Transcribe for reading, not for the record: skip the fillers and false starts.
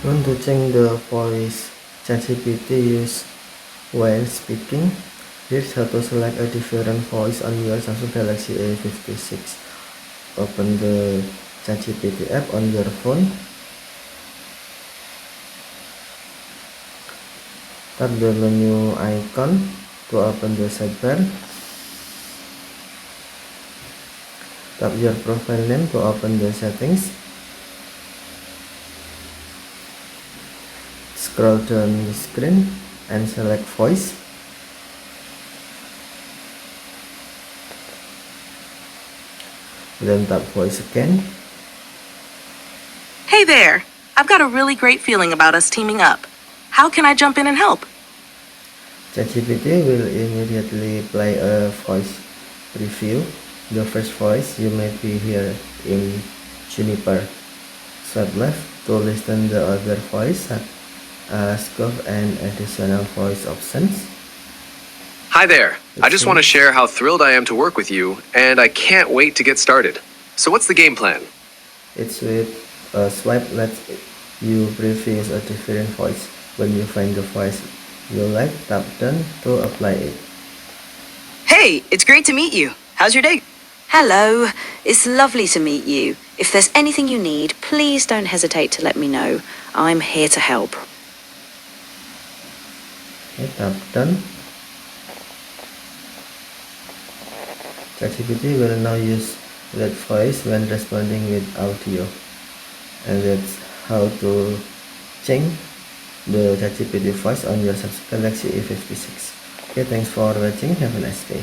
Want to change the voice ChatGPT use while speaking? Here's how to select a different voice on your Samsung Galaxy A56. Open the ChatGPT app on your phone. Tap the menu icon to open the sidebar. Tap your profile name to open the settings. Scroll down the screen and select voice. Then tap voice again. Hey there! I've got a really great feeling about us teaming up. How can I jump in and help? ChatGPT will immediately play a voice preview. The first voice you may be here in Juniper. Swipe left to listen the other voice, scope and additional voice options. Hi there. I just want to share how thrilled I am to work with you, and I can't wait to get started. So what's the game plan? It's with a swipe lets you preview a different voice. When you find the voice you like, tap done to apply it. Hey, it's great to meet you. How's your day? Hello, it's lovely to meet you. If there's anything you need, please don't hesitate to let me know. I'm here to help. Okay, tap done. ChatGPT will now use that voice when responding with audio. And that's how to change the ChatGPT voice on your Samsung Galaxy A56. Okay, thanks for watching. Have a nice day.